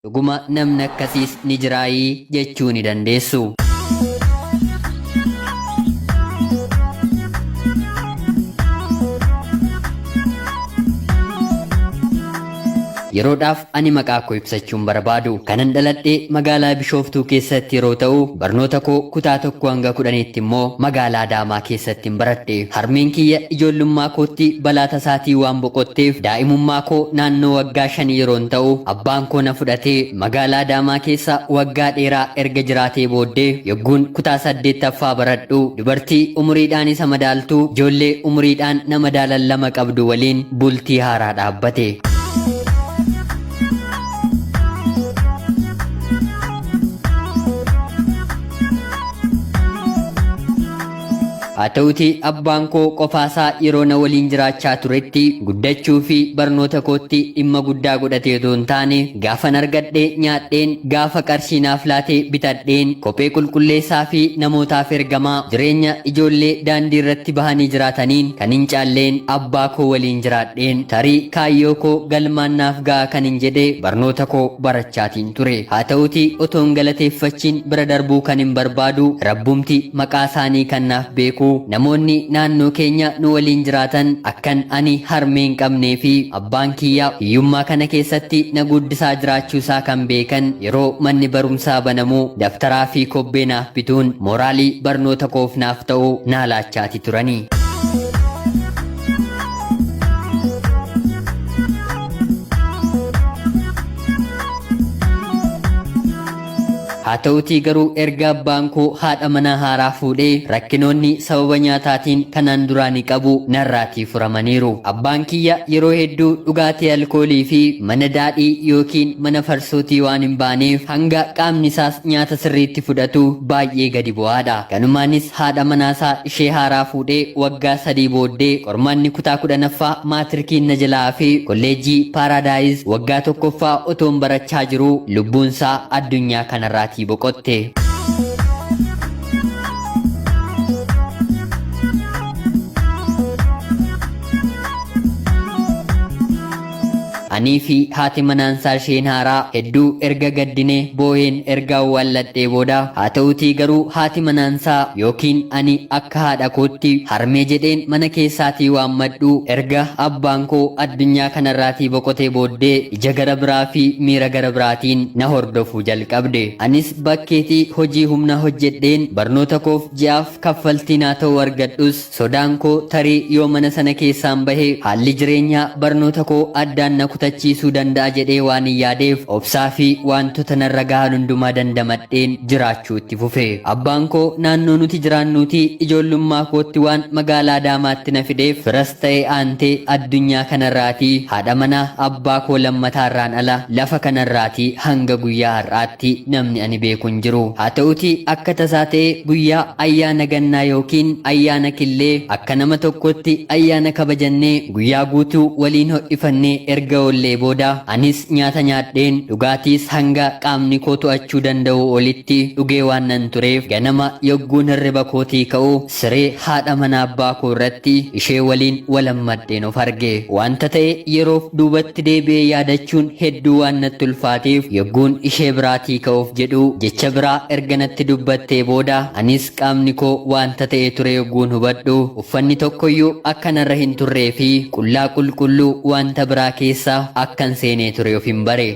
Dhuguma namni akkasiis ni jiraayii jechuu ni dandeessu. Yeroodhaaf ani maqaa koo ibsachuun barbaadu. Kanan dhaladhee magaalaa Bishooftuu keessatti yeroo ta'u, barnoota koo kutaa 1 hanga 10tti immoo magaalaa Adaamaa keessatti baradhe. Harmeen kiyya ijoollummaa kootti balaa tasaatii waan boqotteef daa'imummaa koo naannoo waggaa 5 yeroon ta'u, abbaan koo na fudhatee magaalaa Adaamaa keessa waggaa dheeraa erga jiraatee booddee yogguun kutaa 8ffaa baradhu dubartii umuriidhaan isa madaaltuu ijoollee umuriidhaan nama madaalan 2 qabdu waliin bultii haaraa dhaabbate. haa ta'uutii abbaan koo qofaasaa yeroo na waliin jiraachaa turetti guddachuu fi barnoota kootti dhimma guddaa godhatee otoo hin taane gaafan argadhee nyaadheen gaafa qarshii naaf laatee bitadheen kophee qulqulleessaa fi namootaaf ergamaa jireenya ijoollee daandii irratti bahanii jiraataniin kan hin caalleen abbaa koo waliin jiraadheen tarii kaayyoo koo galmaan naaf ga'a kan hin jedhee barnoota koo barachaatiin ture. haa ta'uutii otoon galateeffachiin bira darbuu kan hin barbaadu rabbumti maqaa isaanii kan naaf beeku namoonni naannoo keenya nu waliin jiraatan akkan ani harmee hin qabnee fi abbaan kiyyaa hiyyummaa kana keessatti na guddisaa jiraachuusaa kan beekan yeroo manni barumsaa banamuu daftaraa fi kobbee naaf bituun mooraalii barnoota koof naaf ta'uu naa laachaati turanii. haa ta'uutii garuu erga abbaan koo haadha manaa haaraa fuudhee rakkinoonni sababa nyaataatiin kanaan duraanii qabu narraatii furamaniiru. Abbaan kiyya yeroo hedduu dhugaatii alkoolii fi mana daadhii yookiin mana farsootii waan hin baaneef hanga qaamni isaas nyaata sirriitti fudhatu baay'ee gadi bu'aadha. Kanumaanis haadha manaasaa ishee haaraa fuudhee waggaa 3 booddee qormaanni kutaa 10ffaa maatirkiin na jalaa fi kolleejjii Paaraadaayis waggaa 1ffaa otoon barachaa jiru lubbuunsaa addunyaa kanarraa boqotte. Anii fi haati manaasaa isheen haaraa hedduu erga gaddinee booheen erga awwaalladhee booda haa ta'uutii garuu haati manaasaa yookiin ani akka haadha kootti harmee jedheen mana keessaatii waammadhu erga abbaan koo addunyaa kanarraatii boqotee booddee ija gara biraa fi miira gara biraatiin na hordofuu jalqabde. Anis bakkeetii hojii humna hojjedheen barnoota koof ji'aaf kaffaltii naa ta'u argadhus sodaan koo tarii yoo mana sana keessaan bahe haalli jireenyaa barnoota koo addaan na kutachiisuu danda'a jedhee waan hin yaadeef obsaa fi wantoota narra gahan hundumaa dandamadheen jiraachuu itti fufe. Abbaan koo naannoo nuti jiraannuuti ijoollummaa kootti waan magaalaa Adaamaatti na fideef firas ta'ee aantee addunyaa kanarraatii haadha manaa abbaa koo lammataarraan ala lafa kanarraatii hanga guyyaa har'aatti namni ani beeku hin jiru. haa ta'uutii akka tasaa ta'ee guyyaa ayyaana gannaa yookiin ayyaana killee akka nama tokkotti ayyaana kabajannee guyyaa guutuu waliin hodhifannee erga ollee booda anis nyaata nyaadheen dhugaatiis hanga qaamni koo to'achuu danda'u olitti dhugee waan nan tureef ganama yogguun hirriba kootii ka'u siree haadha mana abbaa koo irratti ishee waliin walammadheen of arge. Wanta ta'e yeroof duubatti deebi'ee yaadachuun hedduu waan natti ulfaateef yogguun ishee biraatii ka'uuf jedhu jecha biraa erga natti dubbattee booda anis qaamni koo wanta ta'e ture yogguun hubadhu uffanni tokkoyyuu akka narra hin turree fi qullaa qulqulluu wanta biraa keessa akkan seenee ture of hin bare.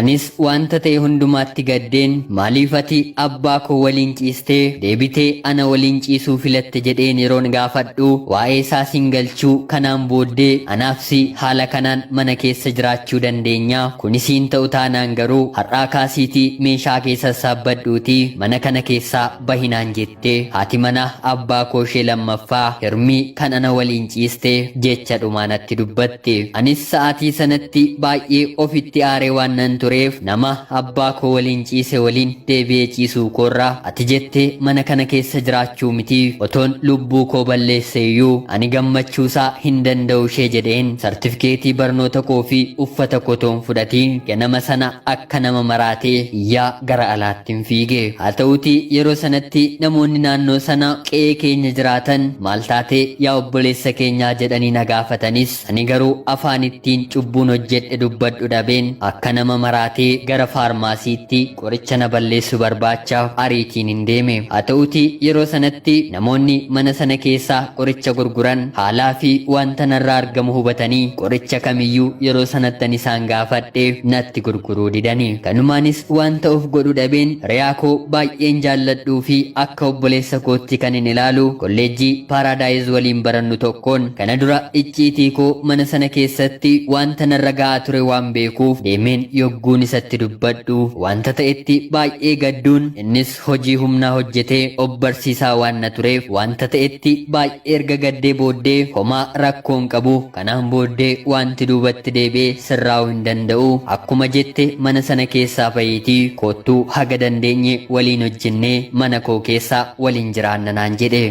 Anis wanta ta'e hundumaatti gaddeen maaliif ati abbaa koo waliin ciistee deebitee ana waliin ciisuu filatte jedheen yeroon gaafadhu waa'ee isaa siin galchuu kanaan booddee anaafsi haala kanaan mana keessa jiraachuu dandeenya kunisiin ta'u taanaan garuu har'aa kaasiitii meeshaa keessa saabbadhuutii mana kana keessaa bahinaan jettee haati mana abbaa koo ishee lammaffaa hirmii kan ana waliin ciistee jecha dhumaanatti dubbatte. Anis sa'aatii sanatti baay'ee ofitti aaree waan nan ture tureef nama abbaa koo waliin ciise waliin deebi'ee ciisuu koorraa ati jettee mana kana keessa jiraachuu miti otoon lubbuu koo balleesseeyyuu ani gammachuusaa hin danda'u ishee jedheen sartifikeetii barnoota koo fi uffata kotoon fudhatiin ganama sana akka nama maraatee iyyaa gara alaattiin fiige. Haa ta'uutii yeroo sanatti namoonni naannoo sana qe'ee keenya jiraatan maal taatee yaa obboleessa keenyaa jedhanii na gaafatanis ani garuu afaan ittiin cubbuun hojjedhe dubbadhu dhabeen akka nama maraatee gara faarmaasiitti qoricha na balleessu barbaachaaf ariitiin hin deeme. Haa ta'uutii yeroo sanatti namoonni mana sana keessaa qoricha gurguran haalaa fi wanta narraa argamu hubatanii qoricha kamiyyuu yeroo sanattan isaan gaafadhe natti gurguruu didanii. Kanumaanis wanta of godhu dhabeen riyaa koo baay'een jaalladhuu fi akka obboleessa kootti kan hin ilaalu kolleejjii paaraadaayis waliin barannu tokkoon kana dura icciitii koo mana sana keessatti wanta narra ga'aa ture waan beekuuf deemeen yogguun isatti dubbadhu wanta ta'etti baay'ee gadduun innis hojii humnaa hojjetee obbarsiisaa waan na tureef wanta ta'etti baay'ee erga gaddee booddee homaa rakkoon qabu kanaan booddee wanti duubatti deebi'ee sirraa'uu hin danda'u akkuma jette mana sana keessaa bahiitii kottuu haga dandeenye waliin hojjennee mana koo keessaa waliin jiraanna naan jedhe.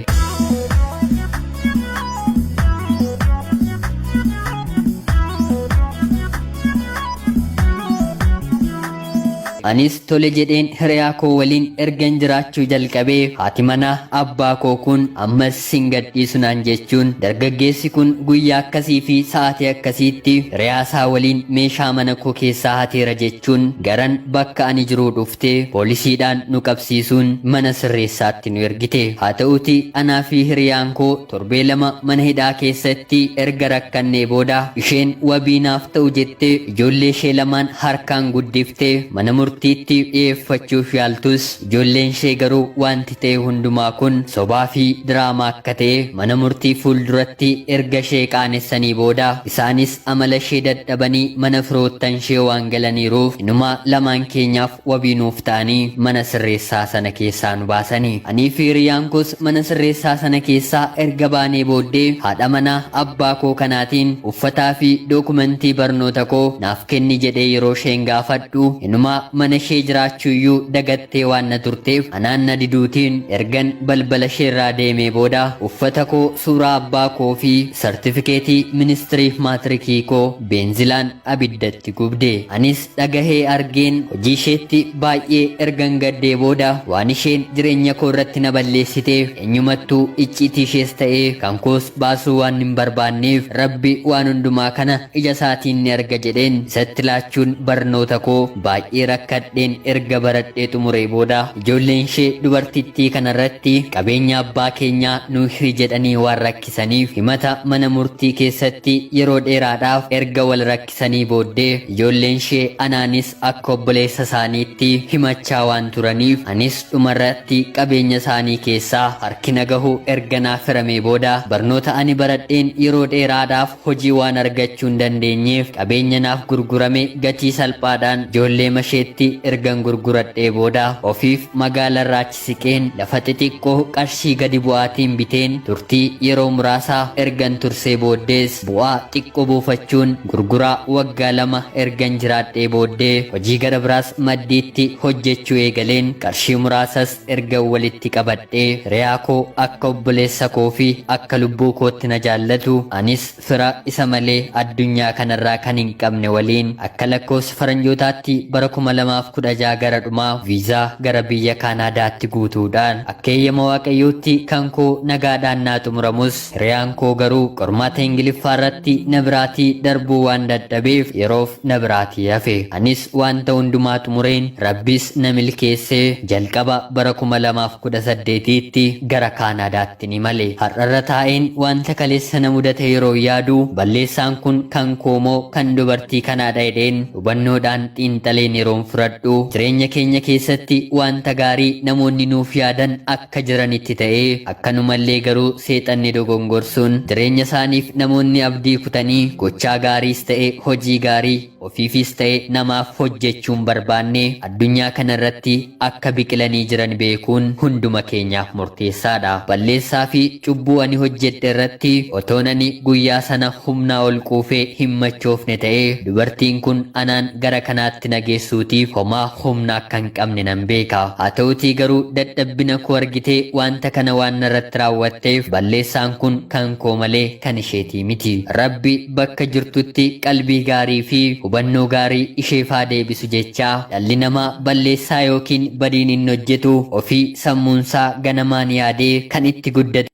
Anis tole jedheen hiriyaa koo waliin ergan jiraachuu jalqabee haati manaa abbaa koo kun ammas sin gadhiisu naan jechuun dargaggeessi kun guyyaa akkasii fi sa'aatii akkasiitti hiriyaa isaa waliin meeshaa mana koo keessaa hateera jechuun garan bakka ani jiruu dhuftee poolisiidhaan nu qabsiisuun mana sirreessaatti nu ergite. Haa ta'uutii anaa fi hiriyaan koo torbee lama mana hidhaa keessatti erga rakkannee booda isheen wabii naaf ta'u jettee ijoollee ishee lamaan harkaan guddiftee mana murtiitti dhiyeeffachuuf yaaltus ijoolleen ishee garuu wanti ta'e hundumaa kun sobaa fi diraamaa akka ta'e mana murtii fuulduratti erga ishee qaanessanii booda isaanis amala ishee dadhabanii mana firoottan ishee waan galaniiruuf inuma lamaan keenyaaf wabii nuuf ta'anii mana sirreessaa sana keessaa nu baasanii. Anii fi hiriyaan koos mana sirreessaa sana keessaa erga baanee booddee haadha manaa abbaa koo kanaatiin uffataa fi dookumentii barnoota koo naaf kenni jedhee yeroo isheen gaafadhu inuma mana ishee jiraachuuyyuu dagattee waan na turteef anaan na diduutiin ergan balbala isheerraa deemee booda uffata koo suuraa abbaa koo fi sartifikeetii ministiriif maatirikii koo beenzilaan abiddatti gubde. Anis dhagahee argeen hojii isheetti baay'ee ergan gaddee booda waan isheen jireenya koo irratti na balleessiteef eenyumattuu icciitii ishees ta'ee kan koos baasuu waan hin barbaanneef rabbi waan hundumaa kana ija isaatiin ni arga jedheen isatti laachuun barnoota koo baay'ee rakkadheen erga baradhee xumuree booda ijoolleen ishee dubartittii kanarratti qabeenya abbaa keenyaa nu hiri jedhanii waan rakkisaniif himata mana murtii keessatti yeroo dheeraadhaaf erga wal rakkisanii booddee ijoolleen ishee anaanis akka obboleessa isaaniitti himachaa waan turaniif anis dhumarratti qabeenya isaanii keessaa harkina gahu erga naaf hiramee booda barnoota ani baradheen yeroo dheeraadhaaf hojii waan argachuu hin dandeenyeef qabeenya naaf gurgurame gatii salphaadhaan ijoollee masheetti ergan gurguradhee booda ofiif magaala irraa siqeen lafa xixiqqoo qarshii gadi bu'aatiin biteen turtii yeroo muraasaa ergan tursee booddees bu'aa xiqqoo buufachuun gurguraa waggaa lama ergan jiraadhee booddee hojii gara biraas maddiitti hojjechuu eegaleen qarshii muraasas ergan walitti qabadhee riyaa koo akka obboleessa koo fi akka lubbuu kootti na jaallatu anis fira isa malee addunyaa kanarraa kan hin qabne waliin akka lakkoofsa faranjootaatti bara 2016 gara dhumaa viizaa gara biyya Kaanaadaatti guutuudhaan akka eeyyama waaqayyootti kan koo nagaadhaan naa xumuramus hiriyaan koo garuu qormaata Ingiliffaa irratti na biraatii darbuu waan dadhabeef yeroof na biraatii hafe. Anis wanta hundumaa xumureen rabbis na milkeessee jalqaba bara 2018tti gara Kaanaadaatti ni male. Har'arra taa'een wanta kaleessa na mudate yeroo yaadu balleessaan kun kan koomoo kan dubartii kanaadha jedheen hubannoodhaan xiinxaleen yeroon fudhadhu jireenya keenya keessatti wanta gaarii namoonni nuuf yaadan akka jiranitti ta'ee akkanumallee garuu seexanni dogongorsuun jireenya isaaniif namoonni abdii kutanii gochaa gaariis ta'e hojii gaarii ofiifis ta'e namaaf hojjechuun barbaanne addunyaa kanarratti akka biqilanii jiran beekuun hunduma keenyaaf murteessaadha. Balleessaa fi cubbuu ani hojjedhe irratti otoon ani guyyaa sana humnaa ol quufee hin machoofne ta'ee dubartiin kun anaan gara kanaatti nageessuutiif homaa humna akka hin qabne nan beeka. Haa ta'utii garuu dadhabbina koo argitee wanta kana waan narratti raawwatteef balleessaan kun kan koo malee kan isheetii miti. Rabbi bakka jirtutti qalbii gaarii fi hubannoo gaarii isheef haa deebisu jechaa dhalli namaa balleessaa yookiin badiin hin hojjetu ofii sammuunsaa ganamaan yaadee kan itti guddate